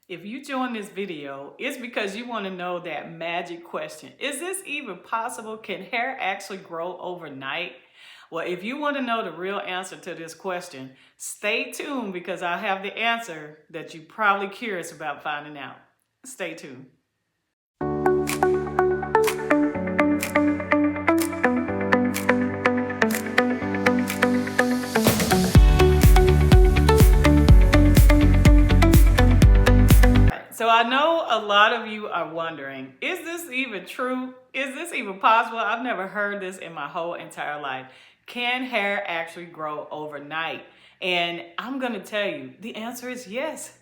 If you join this video, it's because you want to know that magic question. Is this even possible? Can hair actually grow overnight? Well, if you want to know the real answer to this question, stay tuned because I have the answer that you're probably curious about finding out. Stay tuned. So I know a lot of you are wondering, is this even true? Is this even possible? I've never heard this in my whole entire life. Can hair actually grow overnight? And I'm going to tell you, the answer is yes.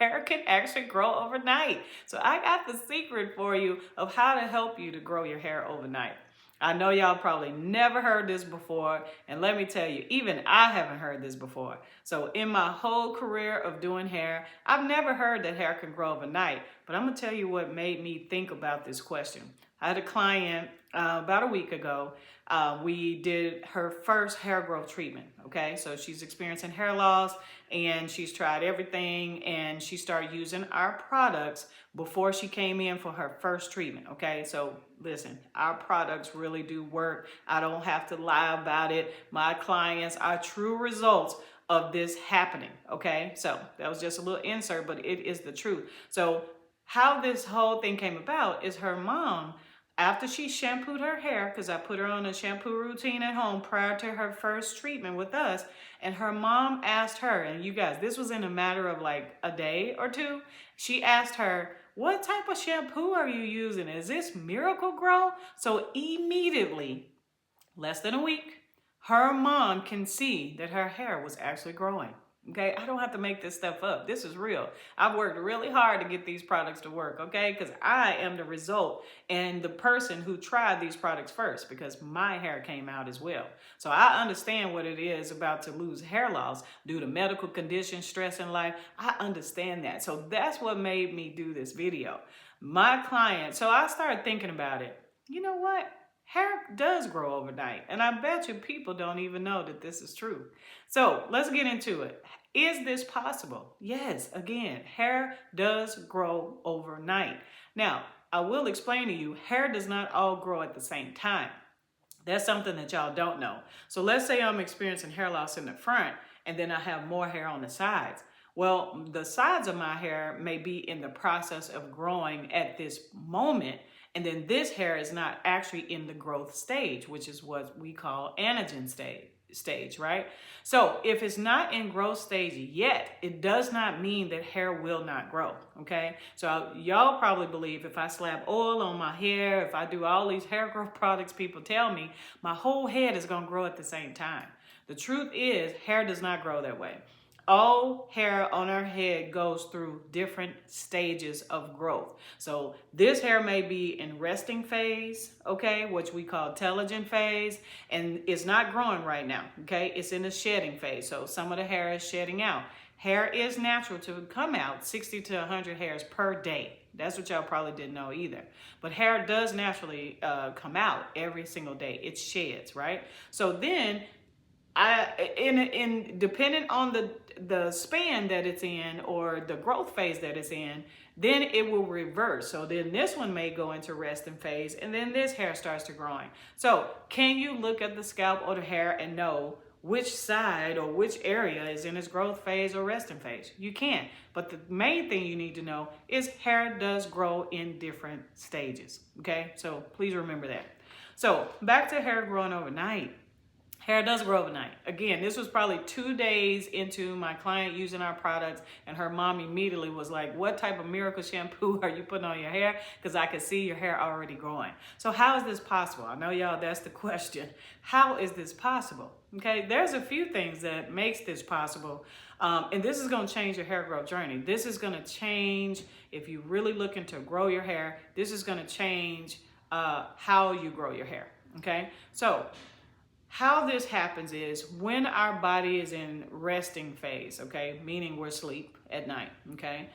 Hair can actually grow overnight. So I got the secret for you of how to help you to grow your hair overnight. I know y'all probably never heard this before, and let me tell you, even I haven't heard this before. So in my whole career of doing hair, I've never heard that hair can grow overnight, but I'm gonna tell you what made me think about this question. I had a client about a week ago. We did her first hair growth treatment, okay? So she's experiencing hair loss and she's tried everything and she started using our products before she came in for her first treatment, okay? So listen, our products really do work. I don't have to lie about it. My clients are true results of this happening, okay? So that was just a little insert, but it is the truth. So how this whole thing came about is her mom, after she shampooed her hair, because I put her on a shampoo routine at home prior to her first treatment with us, and her mom asked her, and you guys, this was in a matter of like a day or two, she asked her, what type of shampoo are you using? Is this Miracle Grow? So immediately, less than a week, her mom can see that her hair was actually growing. Okay, I don't have to make this stuff up. This is real. I've worked really hard to get these products to work, okay? Because I am the result and the person who tried these products first because my hair came out as well. So I understand what it is about to lose hair loss due to medical conditions, stress in life. I understand that. So that's what made me do this video. My client, so I started thinking about it. You know what? Hair does grow overnight, and I bet you people don't even know that this is true. So let's get into it. Is this possible? Yes, again, hair does grow overnight. Now, I will explain to you, hair does not all grow at the same time. That's something that y'all don't know. So let's say I'm experiencing hair loss in the front, and then I have more hair on the sides. Well, the sides of my hair may be in the process of growing at this moment, and then this hair is not actually in the growth stage, which is what we call anagen stage, right? So if it's not in growth stage yet, it does not mean that hair will not grow, okay? So y'all probably believe if I slap oil on my hair, if I do all these hair growth products people tell me, my whole head is gonna grow at the same time. The truth is, hair does not grow that way. All hair on our head goes through different stages of growth. So this hair may be in resting phase, okay, which we call telogen phase, and it's not growing right now, okay? It's in the shedding phase, so some of the hair is shedding out. Hair is natural to come out 60 to 100 hairs per day. That's what y'all probably didn't know either. But hair does naturally come out every single day. It sheds, right? So then, depending on the span that it's in or the growth phase that it's in, then it will reverse. So then this one may go into resting phase and then this hair starts to growing. So can you look at the scalp or the hair and know which side or which area is in its growth phase or resting phase? You can. But the main thing you need to know is hair does grow in different stages. Okay, so please remember that. So back to hair growing overnight. Hair does grow overnight. Again, this was probably 2 days into my client using our products, and her mom immediately was like, what type of miracle shampoo are you putting on your hair? Because I can see your hair already growing. So how is this possible? I know y'all, that's the question. How is this possible? Okay, there's a few things that makes this possible, and this is going to change your hair growth journey. This is going to change, if you're really looking to grow your hair, this is going to change how you grow your hair, okay? So how this happens is when our body is in resting phase, okay, meaning we're asleep at night, okay,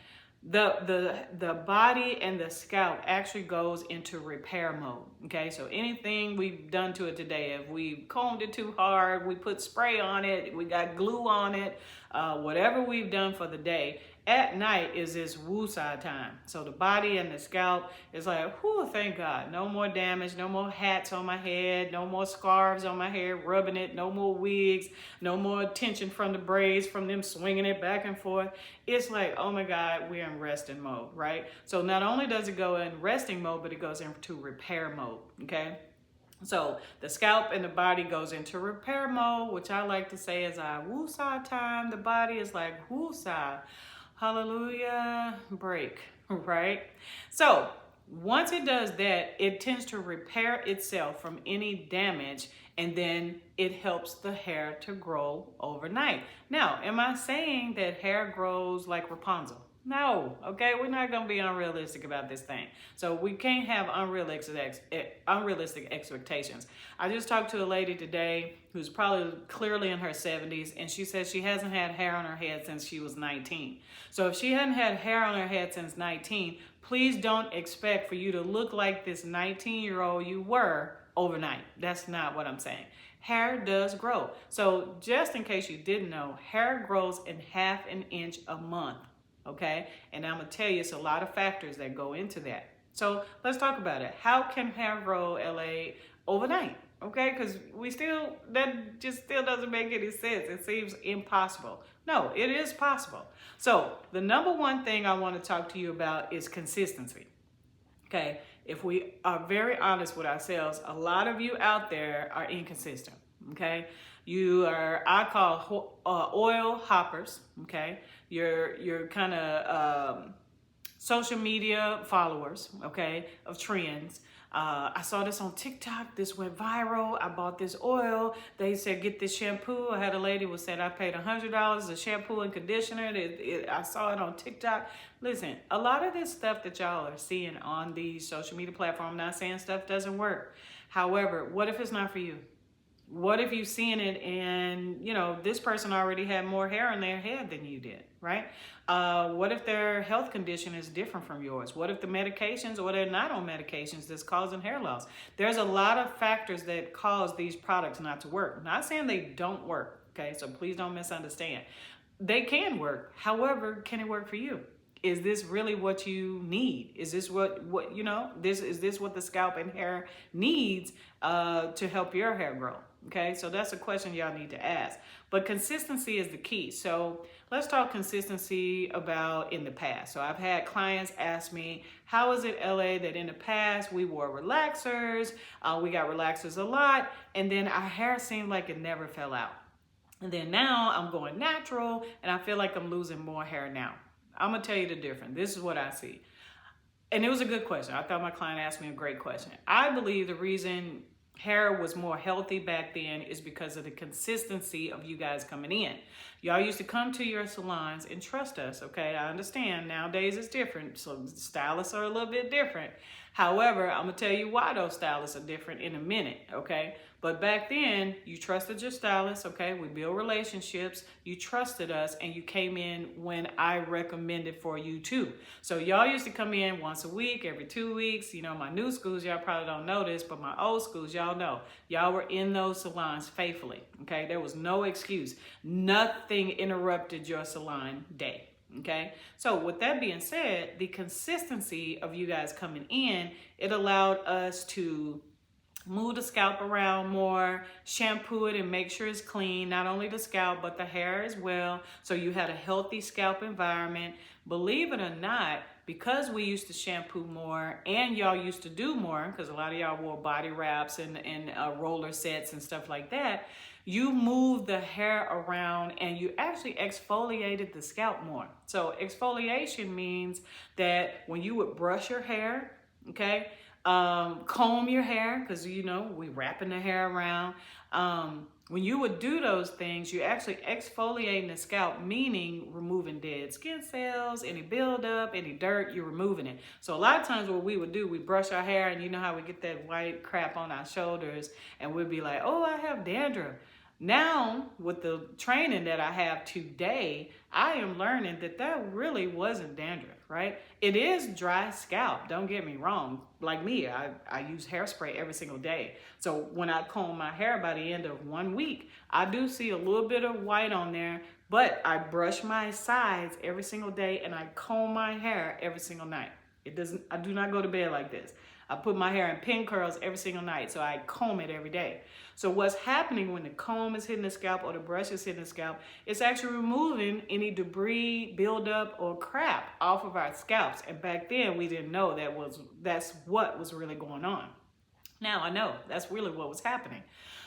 the body and the scalp actually goes into repair mode, okay? So anything we've done to it today, if we combed it too hard, we put spray on it, we got glue on it, whatever we've done for the day, At night is this woosah time. So the body and the scalp is like, whew, thank God. No more damage, no more hats on my head, no more scarves on my hair, rubbing it, no more wigs, no more tension from the braids, from them swinging it back and forth. It's like, oh my God, we're in resting mode, right? So not only does it go in resting mode, but it goes into repair mode, okay? So the scalp and the body goes into repair mode, which I like to say is our woosah time. The body is like woosah. Hallelujah, break, right? So once it does that, it tends to repair itself from any damage, and then it helps the hair to grow overnight. Now, am I saying that hair grows like Rapunzel? No, okay, we're not gonna be unrealistic about this thing. So we can't have unrealistic expectations. I just talked to a lady today who's probably clearly in her 70s, and she says she hasn't had hair on her head since she was 19. So if she hadn't had hair on her head since 19, please don't expect for you to look like this 19-year-old you were overnight. That's not what I'm saying. Hair does grow. So just in case you didn't know, hair grows in half an inch a month. Okay, and I'm gonna tell you it's a lot of factors that go into that. So let's talk about it. How can hair grow, LA, overnight? Okay, because that just still doesn't make any sense. It seems impossible. No, it is possible. So the number one thing I want to talk to you about is consistency. Okay, if we are very honest with ourselves, a lot of you out there are inconsistent. Okay, you are, I call oil hoppers. Okay, you're kind of social media followers, okay, of trends. I saw this on TikTok. This went viral. I bought this oil. They said, get this shampoo. I had a lady who said, I paid $100 a shampoo and conditioner. I saw it on TikTok. Listen, a lot of this stuff that y'all are seeing on these social media platforms, I'm not saying stuff doesn't work. However, what if it's not for you? What if you've seen it and, you know, this person already had more hair on their head than you did, right? What if their health condition is different from yours? What if the medications, or they're not on medications, that's causing hair loss? There's a lot of factors that cause these products not to work. I'm not saying they don't work, okay? So please don't misunderstand. They can work. However, can it work for you? Is this really what you need? Is this what you know, is this what the scalp and hair needs to help your hair grow? Okay, so that's a question y'all need to ask. But consistency is the key. So let's talk consistency about in the past. So I've had clients ask me, how is it, LA, that in the past we wore relaxers, we got relaxers a lot, and then our hair seemed like it never fell out. And then now I'm going natural, and I feel like I'm losing more hair now. I'm gonna tell you the difference. This is what I see. And it was a good question. I thought my client asked me a great question. I believe the reason hair was more healthy back then is because of the consistency of you guys coming in. Y'all used to come to your salons and trust us, okay? I understand nowadays it's different, so stylists are a little bit different. However, I'm gonna tell you why those stylists are different in a minute, okay? But back then, you trusted your stylist, okay? We build relationships, you trusted us, and you came in when I recommended for you too. So y'all used to come in once a week, every 2 weeks. You know, my new schools, y'all probably don't know this, but my old schools, y'all know. Y'all were in those salons faithfully, okay? There was no excuse. Nothing interrupted your salon day. Okay, so with that being said, the consistency of you guys coming in, it allowed us to move the scalp around more, shampoo it and make sure it's clean, not only the scalp, but the hair as well. So you had a healthy scalp environment. Believe it or not, because we used to shampoo more and y'all used to do more, because a lot of y'all wore body wraps and roller sets and stuff like that, you moved the hair around and you actually exfoliated the scalp more. So exfoliation means that when you would brush your hair, okay, comb your hair, because you know we wrapping the hair around, when you would do those things, you actually exfoliating the scalp, meaning removing dead skin cells, any buildup, any dirt, you're removing it. So a lot of times what we would do, we brush our hair, and you know how we get that white crap on our shoulders, and we'd be like, oh, I have dandruff. Now, with the training that I have today, I am learning that that really wasn't dandruff, right? It is dry scalp, don't get me wrong. Like me, I use hairspray every single day. So when I comb my hair by the end of 1 week, I do see a little bit of white on there, But I brush my sides every single day and I comb my hair every single night. I do not go to bed like this. I put my hair in pin curls every single night, so I comb it every day. So what's happening when the comb is hitting the scalp or the brush is hitting the scalp, it's actually removing any debris, buildup, or crap off of our scalps. And back then, we didn't know that's what was really going on. Now I know that's really what was happening.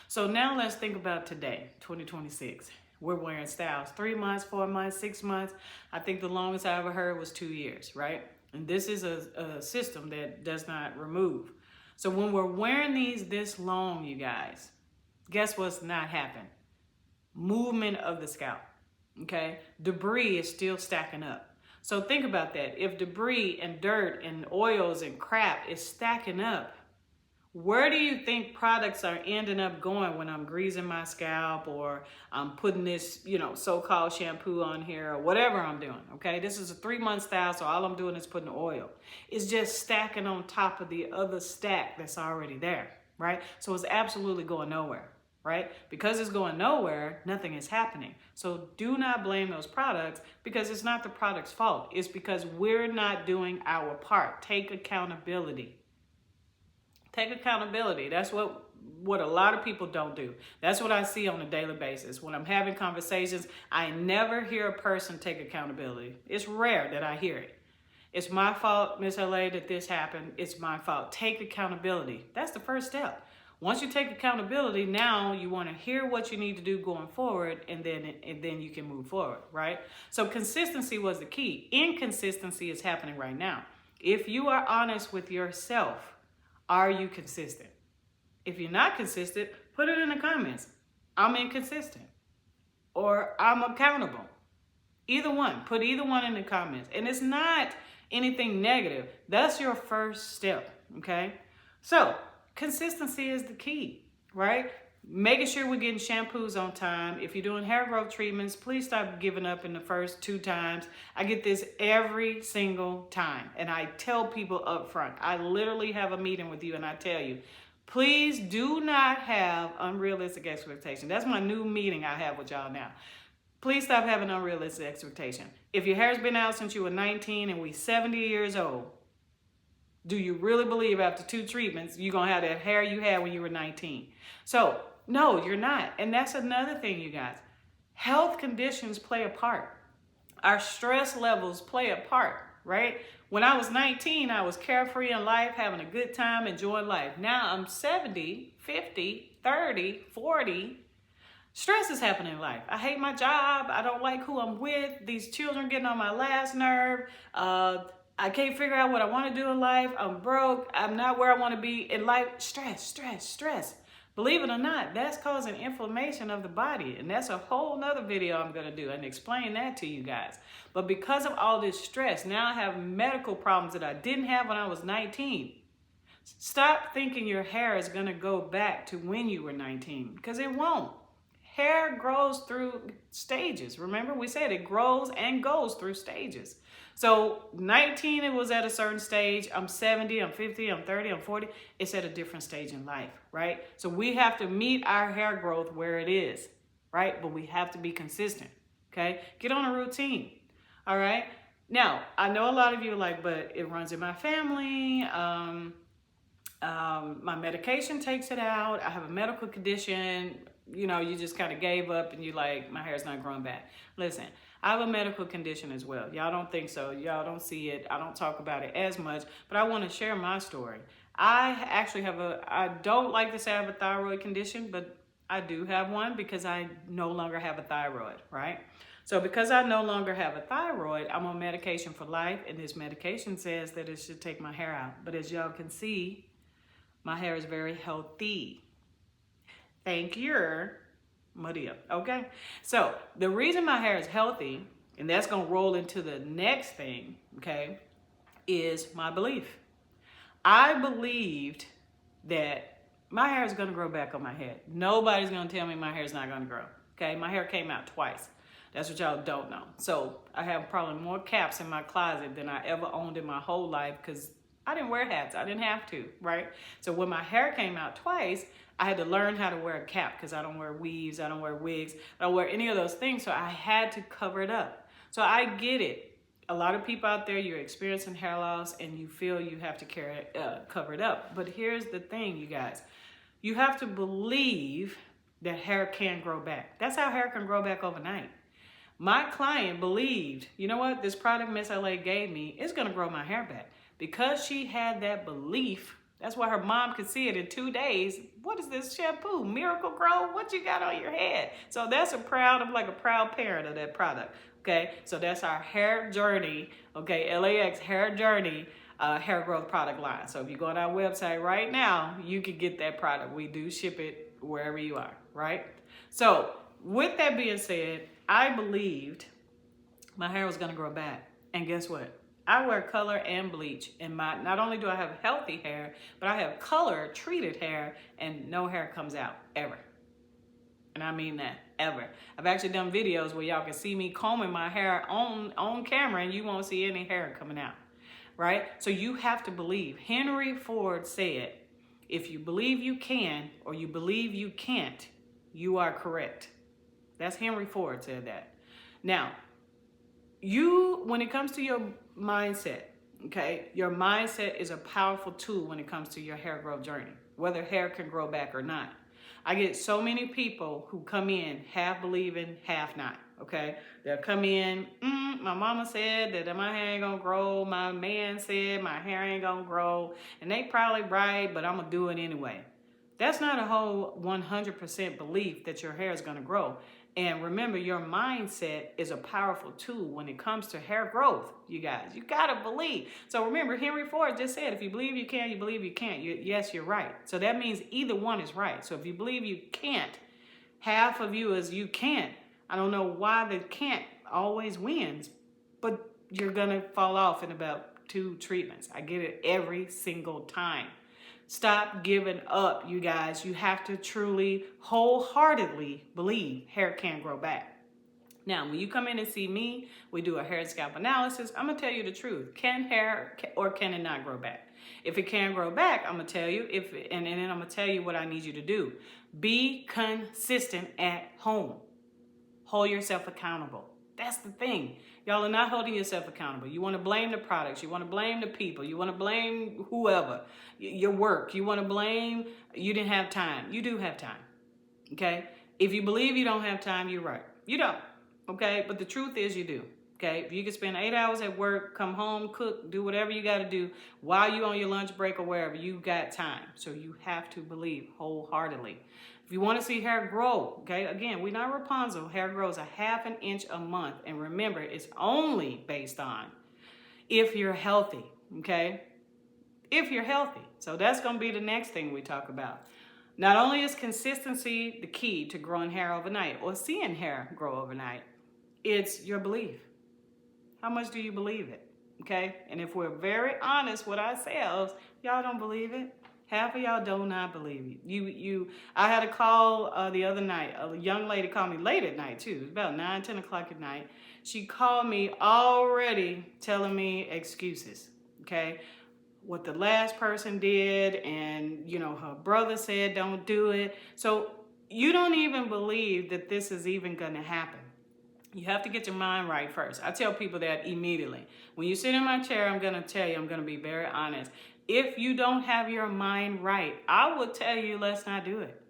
So now let's think about today, 2026. We're wearing styles 3 months, 4 months, 6 months. I think the longest I ever heard was 2 years, right? And this is a system that does not remove. So when we're wearing these this long, you guys, guess what's not happening? Movement of the scalp, okay? Debris is still stacking up. So think about that. If debris and dirt and oils and crap is stacking up, where do you think products are ending up going when I'm greasing my scalp or I'm putting this, so-called shampoo on here or whatever I'm doing, okay? This is a 3-month style, so all I'm doing is putting oil. It's just stacking on top of the other stack that's already there, right? So it's absolutely going nowhere, right? Because it's going nowhere, nothing is happening. So do not blame those products because it's not the product's fault. It's because we're not doing our part. Take accountability. Take accountability. That's what a lot of people don't do. That's what I see on a daily basis. When I'm having conversations, I never hear a person take accountability. It's rare that I hear it. It's my fault, Miss LA, that this happened. It's my fault. Take accountability. That's the first step. Once you take accountability, now you want to hear what you need to do going forward, and then you can move forward, right? So consistency was the key. Inconsistency is happening right now. If you are honest with yourself, are you consistent? If you're not consistent, put it in the comments. I'm inconsistent or I'm accountable. Either one. Put either one in the comments. And it's not anything negative. That's your first step, okay? So consistency is the key, right? Making sure we're getting shampoos on time. If you're doing hair growth treatments, please stop giving up in the first 2 times. I get this every single time. And I tell people up front, I literally have a meeting with you and I tell you, please do not have unrealistic expectations. That's my new meeting I have with y'all now. Please stop having unrealistic expectation. If your hair's been out since you were 19 and we 70 years old, do you really believe after 2 treatments, you're going to have that hair you had when you were 19? So, no, you're not. And that's another thing, you guys. Health conditions play a part. Our stress levels play a part, right? When I was 19, I was carefree in life, having a good time, enjoying life. Now I'm 70, 50, 30, 40. Stress is happening in life. I hate my job. I don't like who I'm with. These children getting on my last nerve. I can't figure out what I want to do in life. I'm broke. I'm not where I want to be in life. Stress, stress, stress. Believe it or not, that's causing inflammation of the body. And that's a whole nother video I'm going to do and explain that to you guys. But because of all this stress, now I have medical problems that I didn't have when I was 19. Stop thinking your hair is going to go back to when you were 19, because it won't. Hair grows through stages. Remember, we said it grows and goes through stages. So 19, it was at a certain stage. I'm 70, I'm 50, I'm 30, I'm 40. It's at a different stage in life, right? So we have to meet our hair growth where it is, right? But we have to be consistent, okay? Get on a routine, all right? Now, I know a lot of you are like, but it runs in my family. My medication takes it out. I have a medical condition. You know, you just kind of gave up and you like, my hair's not growing back. Listen, I have a medical condition as well. Y'all don't think so. Y'all don't see it. I don't talk about it as much, but I want to share my story. I actually I don't like to say I have a thyroid condition, but I do have one because I no longer have a thyroid, right? So because I no longer have a thyroid, I'm on medication for life, and this medication says that it should take my hair out. But as y'all can see, my hair is very healthy. Thank you, Maria. Okay, so the reason my hair is healthy, and that's gonna roll into the next thing, okay, is my belief. I believed that my hair is gonna grow back on my head. Nobody's gonna tell me my hair is not gonna grow. Okay, my hair came out twice. That's what y'all don't know. So I have probably more caps in my closet than I ever owned in my whole life because I didn't wear hats. I didn't have to, right? So when my hair came out twice, I had to learn how to wear a cap because I don't wear weaves, I don't wear wigs, I don't wear any of those things. So I had to cover it up. So I get it. A lot of people out there, you're experiencing hair loss and you feel you have to cover it up. But here's the thing, you guys. You have to believe that hair can grow back. That's how hair can grow back overnight. My client believed, you know what, this product Miss LA gave me is gonna grow my hair back. Because she had that belief, that's why her mom could see it in 2 days. What is this shampoo? Miracle Grow? What you got on your head? So that's I'm like a proud parent of that product. Okay, so that's our hair journey. Okay, LAX hair journey, hair growth product line. So if you go on our website right now, you can get that product. We do ship it wherever you are, right? So with that being said, I believed my hair was gonna grow back. And guess what? I wear color and bleach in not only do I have healthy hair, but I have color treated hair and no hair comes out ever. And I mean that, ever. I've actually done videos where y'all can see me combing my hair on camera and you won't see any hair coming out, right? So you have to believe. Henry Ford said, if you believe you can or you believe you can't, you are correct. That's Henry Ford said that. Now, when it comes to your mindset, okay, your mindset is a powerful tool when it comes to your hair growth journey, whether hair can grow back or not. I get so many people who come in half believing, half not, okay? They'll come in, my mama said that my hair ain't gonna grow, my man said my hair ain't gonna grow, and they probably right, but I'm gonna do it anyway. That's not a whole 100% belief that your hair is gonna grow. And remember, your mindset is a powerful tool when it comes to hair growth, you guys. You gotta believe. So remember, Henry Ford just said, if you believe you can, you believe you can't. Yes, you're right. So that means either one is right. So if you believe you can't, half of you is you can't. I don't know why the can't always wins, but you're gonna fall off in about 2 treatments. I get it every single time. Stop giving up, you guys. You have to truly, wholeheartedly believe hair can grow back. Now, when you come in and see me, we do a hair and scalp analysis. I'm going to tell you the truth. Can hair or can it not grow back? If it can grow back, I'm going to tell you, and then I'm going to tell you what I need you to do. Be consistent at home. Hold yourself accountable. That's the thing. Y'all are not holding yourself accountable. You want to blame the products. You want to blame the people. You want to blame whoever. Your work. You want to blame you didn't have time. You do have time. Okay? If you believe you don't have time, you're right. You don't. Okay? But the truth is you do. Okay? If you can spend 8 hours at work, come home, cook, do whatever you got to do while you're on your lunch break or wherever, you got time. So you have to believe wholeheartedly. If you want to see hair grow, okay, again, we're not Rapunzel. Hair grows a ½ an inch a month. And remember, it's only based on if you're healthy, okay? If you're healthy. So that's going to be the next thing we talk about. Not only is consistency the key to growing hair overnight or seeing hair grow overnight, it's your belief. How much do you believe it, okay? And if we're very honest with ourselves, y'all don't believe it. Half of y'all do not believe you. I had a call the other night. A young lady called me late at night, too. It was about 9, 10 o'clock at night. She called me already telling me excuses, okay? What the last person did and, you know, her brother said don't do it. So you don't even believe that this is even going to happen. You have to get your mind right first. I tell people that immediately. When you sit in my chair, I'm going to tell you, I'm going to be very honest. If you don't have your mind right, I would tell you, let's not do it.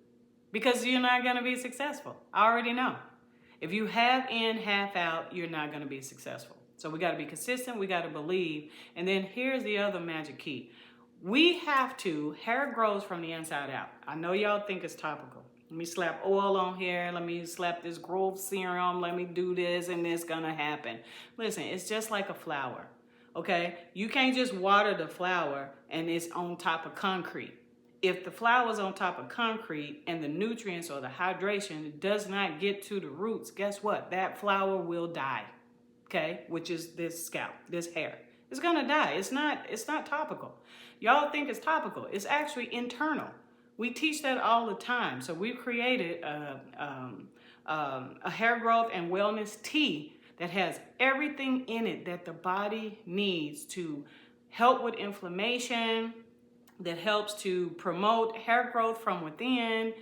Because you're not going to be successful. I already know. If you half in, half out, you're not going to be successful. So we got to be consistent. We got to believe. And then here's the other magic key. Hair grows from the inside out. I know y'all think it's topical. Let me slap oil on here. Let me slap this growth serum. Let me do this and it's going to happen. Listen, it's just like a flower. Okay, you can't just water the flower and it's on top of concrete. If the flower's on top of concrete and the nutrients or the hydration does not get to the roots, guess what? That flower will die. Okay, which is this scalp, this hair. It's gonna die. It's not topical. Y'all think it's topical. It's actually internal. We teach that all the time. So we've created a hair growth and wellness tea that has everything in it that the body needs to help with inflammation, that helps to promote hair growth from within.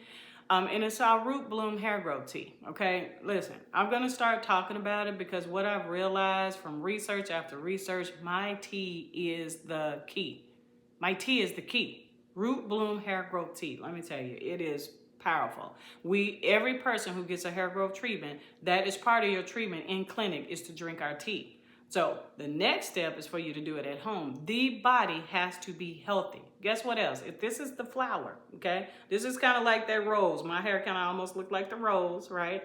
And it's our root bloom hair growth tea, okay? Listen, I'm gonna start talking about it because what I've realized from research after research, my tea is the key. My tea is the key. Root bloom hair growth tea, let me tell you, it is powerful. Every person who gets a hair growth treatment, that is part of your treatment in clinic, is to drink our tea. So the next step is for you to do it at home. The body has to be healthy. Guess what else? If this is the flower, okay? This is kind of like that rose. My hair kind of almost look like the rose, right?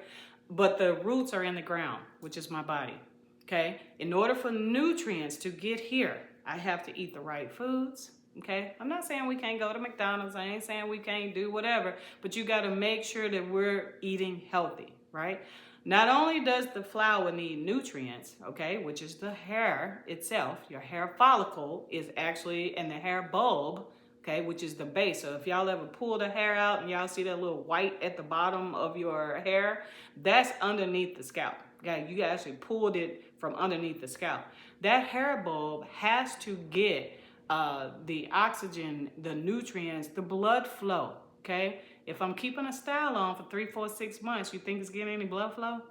But the roots are in the ground, which is my body, okay? In order for nutrients to get here, I have to eat the right foods, okay? I'm not saying we can't go to McDonald's. I ain't saying we can't do whatever, but you got to make sure that we're eating healthy, right? Not only does the flower need nutrients, okay, which is the hair itself, your hair follicle is actually, and the hair bulb, okay, which is the base. So if y'all ever pull the hair out and y'all see that little white at the bottom of your hair, that's underneath the scalp. Okay, you actually pulled it from underneath the scalp. That hair bulb has to get the oxygen, the nutrients, the blood flow, okay? If I'm keeping a style on for 3, 4, 6 months, you think it's getting any blood flow?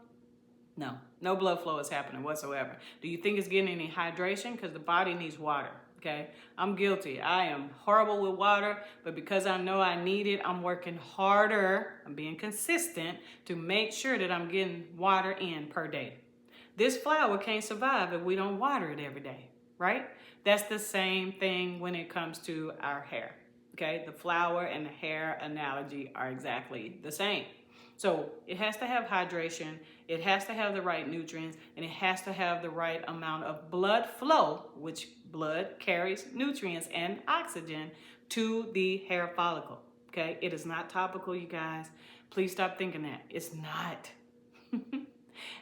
No, no blood flow is happening whatsoever. Do you think it's getting any hydration? Because the body needs water, okay? I'm guilty. I am horrible with water, but because I know I need it, I'm working harder. I'm being consistent to make sure that I'm getting water in per day. This flower can't survive if we don't water it every day, right? That's the same thing when it comes to our hair. Okay, the flower and the hair analogy are exactly the same. So it has to have hydration, it has to have the right nutrients, and it has to have the right amount of blood flow, which blood carries nutrients and oxygen to the hair follicle. Okay, it is not topical, you guys. Please stop thinking that. It's not.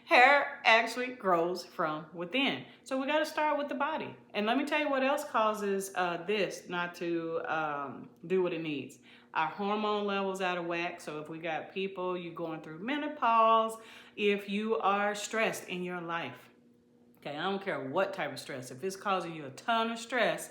Hair actually grows from within. So we got to start with the body. And let me tell you what else causes this not to do what it needs. Our hormone levels out of whack. So if we got people, you going through menopause, if you are stressed in your life, okay, I don't care what type of stress. If it's causing you a ton of stress,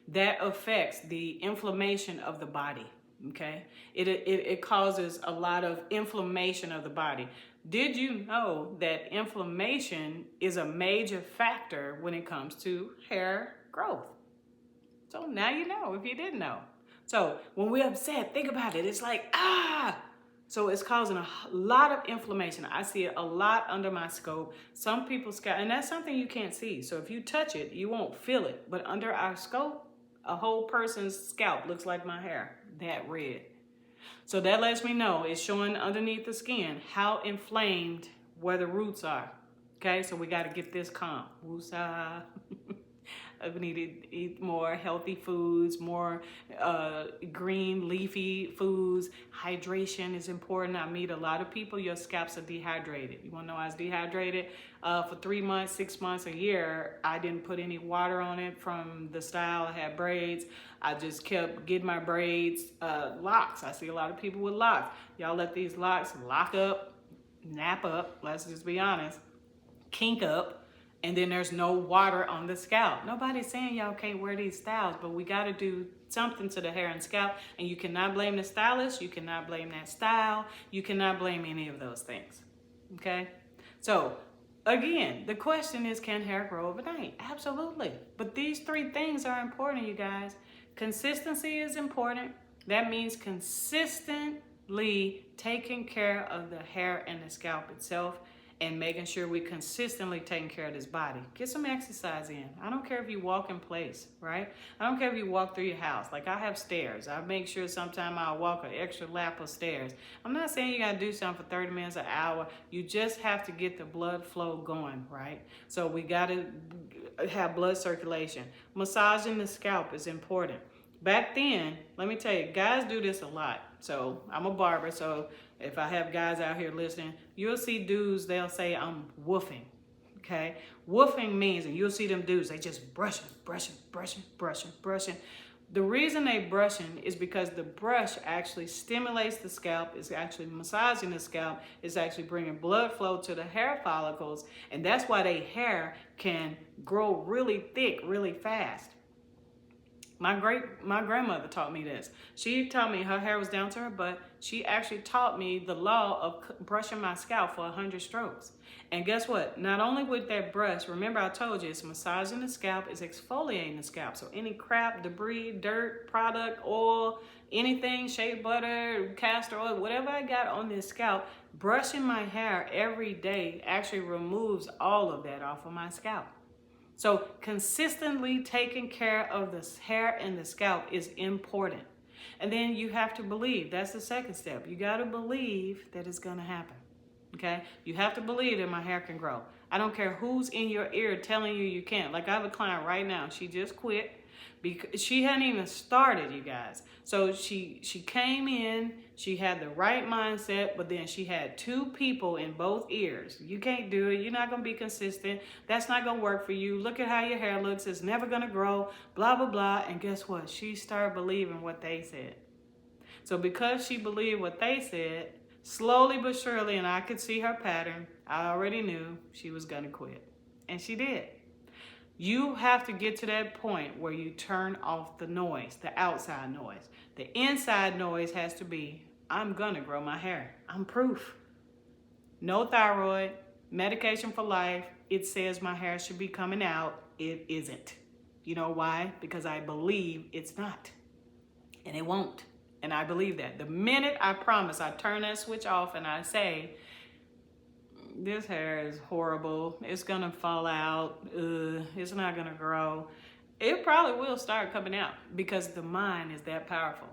that affects the inflammation of the body. Okay, it causes a lot of inflammation of the body. Did you know that inflammation is a major factor when it comes to hair growth? So now you know if you didn't know. So when we're upset, think about it. It's like, ah! So it's causing a lot of inflammation. I see it a lot under my scope. Some people's scalp, and that's something you can't see. So if you touch it, you won't feel it. But under our scope, a whole person's scalp looks like my hair, that red. So that lets me know it's showing underneath the skin how inflamed where the roots are. Okay, so we got to get this calm. Woosah. We need to eat more healthy foods, more green leafy foods. Hydration is important. I meet a lot of people, your scalps are dehydrated. You want to know I was dehydrated? For 3 months, 6 months, a year, I didn't put any water on it from the style. I had braids. I just kept getting my braids locks. I see a lot of people with locks. Y'all let these locks lock up, nap up, let's just be honest, kink up, and then there's no water on the scalp. Nobody's saying y'all can't wear these styles, but we got to do something to the hair and scalp, and you cannot blame the stylist, you cannot blame that style, you cannot blame any of those things, okay? So, again, the question is, can hair grow overnight? Absolutely. But these 3 things are important, you guys. Consistency is important. That means consistently taking care of the hair and the scalp itself, and making sure we consistently taking care of this body. Get some exercise in. I don't care if you walk in place, right? I don't care if you walk through your house. Like I have stairs. I make sure sometime I'll walk an extra lap of stairs. I'm not saying you gotta do something for 30 minutes, an hour. You just have to get the blood flow going, right? So we gotta have blood circulation. Massaging the scalp is important. Back then, let me tell you, guys do this a lot. So I'm a barber, so if I have guys out here listening, you'll see dudes, they'll say, I'm woofing, okay? Woofing means, and you'll see them dudes, they just brushing. The reason they brushing is because the brush actually stimulates the scalp, it's actually massaging the scalp, it's actually bringing blood flow to the hair follicles, and that's why their hair can grow really thick, really fast. My grandmother taught me this. She taught me her hair was down to her butt. She actually taught me the law of brushing my scalp for 100 strokes. And guess what? Not only with that brush, remember I told you it's massaging the scalp, it's exfoliating the scalp. So any crap, debris, dirt, product, oil, anything, shea butter, castor oil, whatever I got on this scalp, brushing my hair every day actually removes all of that off of my scalp. So consistently taking care of the hair and the scalp is important. And then you have to believe. That's the second step. You got to believe that it's going to happen. Okay? You have to believe that my hair can grow. I don't care who's in your ear telling you can't. Like I have a client right now. She just quit because she hadn't even started, you guys. So she came in, she had the right mindset, but then she had 2 people in both ears. You can't do it. You're not going to be consistent. That's not going to work for you. Look at how your hair looks. It's never going to grow, blah, blah, blah. And guess what? She started believing what they said. So because she believed what they said, slowly but surely, and I could see her pattern, I already knew she was going to quit. And she did. You have to get to that point where you turn off the noise, the outside noise. The inside noise has to be, I'm gonna grow my hair. I'm proof. No thyroid, medication for life. It says my hair should be coming out. It isn't. You know why? Because I believe it's not. And it won't. And I believe that. The minute I promise, I turn that switch off and I say, this hair is horrible, it's gonna fall out, it's not gonna grow, it probably will start coming out because the mind is that powerful.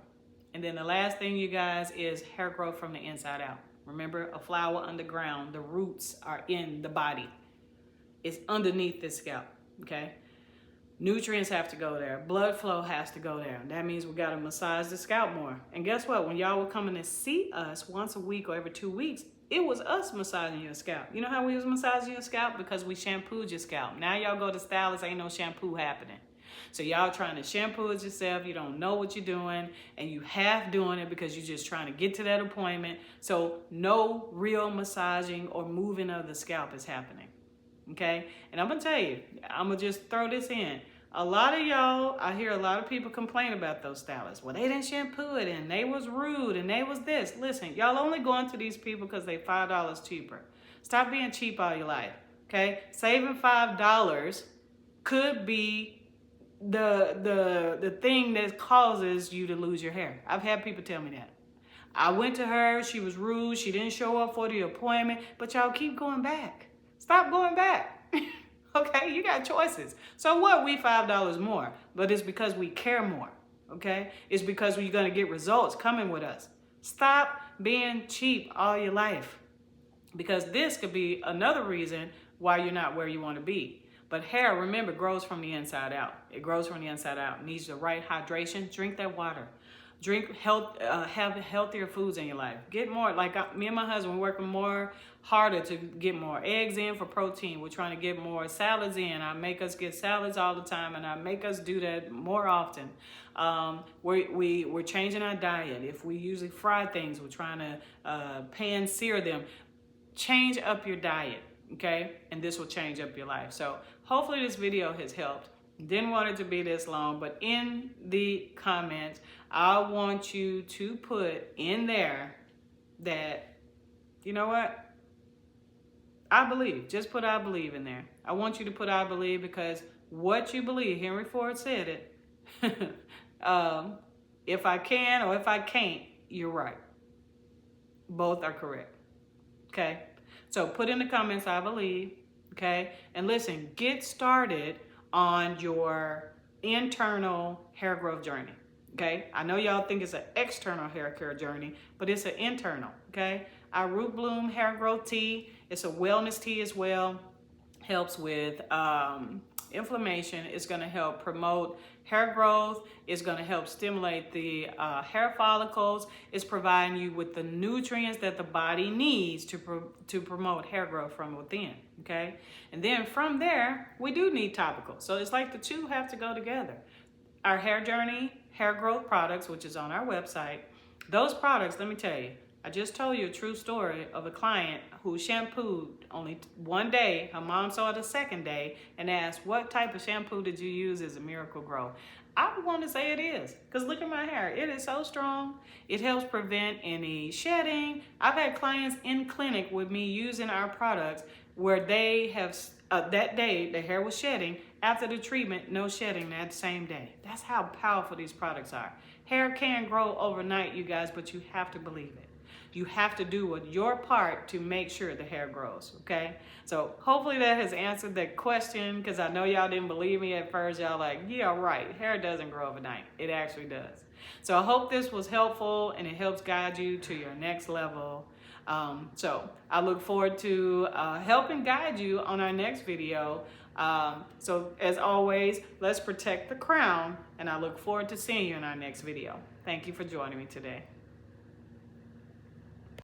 And then the last thing, you guys, is hair growth from the inside out. Remember, a flower underground, the roots are in the body. It's underneath the scalp, okay? Nutrients have to go there. Blood flow has to go there. That means we gotta massage the scalp more. And guess what? When y'all were coming to see us once a week or every 2 weeks, it was us massaging your scalp. You know how we was massaging your scalp? Because we shampooed your scalp. Now y'all go to stylists, ain't no shampoo happening. So y'all trying to shampoo it yourself, you don't know what you're doing, and you half doing it because you're just trying to get to that appointment. So no real massaging or moving of the scalp is happening, okay? And I'm gonna tell you, I'm gonna just throw this in. A lot of y'all, I hear a lot of people complain about those stylists. Well, they didn't shampoo it, and they was rude, and they was this. Listen, y'all only going to these people because they $5 cheaper. Stop being cheap all your life, okay? Saving $5 could be the thing that causes you to lose your hair. I've had people tell me that. I went to her, she was rude, she didn't show up for the appointment, but y'all keep going back. Stop going back. Okay, you got choices. So what? We $5 more, but it's because we care more, okay? It's because you're gonna get results coming with us. Stop being cheap all your life, because this could be another reason why you're not where you wanna be. But hair, remember, grows from the inside out. It grows from the inside out. It needs the right hydration. Drink that water. Drink have healthier foods in your life. Get more, like me and my husband working more harder to get more eggs in for protein. We're trying to get more salads in. I make us get salads all the time, and I make us do that more often. We're changing our diet. If we usually fry things, we're trying to pan sear them. Change up your diet, okay? And this will change up your life. So hopefully this video has helped. Didn't want it to be this long, but in the comments, I want you to put in there that, you know what? I believe. Just put I believe in there. I want you to put I believe, because what you believe, Henry Ford said it, if I can or if I can't, you're right. Both are correct. Okay? So put in the comments, I believe. Okay? And listen, get started on your internal hair growth journey. Okay? I know y'all think it's an external hair care journey, but it's an internal. Okay? Our Root Bloom hair growth tea, it's a wellness tea as well. Helps with inflammation. It's going to help promote hair growth. It's going to help stimulate the hair follicles. It's providing you with the nutrients that the body needs to promote hair growth from within. Okay, and then from there we do need topicals. So it's like the two have to go together. Our hair journey hair growth products, which is on our website, those products, let me tell you, I just told you a true story of a client who shampooed only one day. Her mom saw it the second day and asked, what type of shampoo did you use as a Miracle Grow? I would want to say it is, because look at my hair. It is so strong. It helps prevent any shedding. I've had clients in clinic with me using our products where they have, that day, the hair was shedding. After the treatment, no shedding that same day. That's how powerful these products are. Hair can grow overnight, you guys, but you have to believe it. You have to do your part to make sure the hair grows, okay? So hopefully that has answered that question, because I know y'all didn't believe me at first. Y'all like, yeah, right, hair doesn't grow overnight. It actually does. So I hope this was helpful and it helps guide you to your next level. So I look forward to helping guide you on our next video. So as always, let's protect the crown, and I look forward to seeing you in our next video. Thank you for joining me today.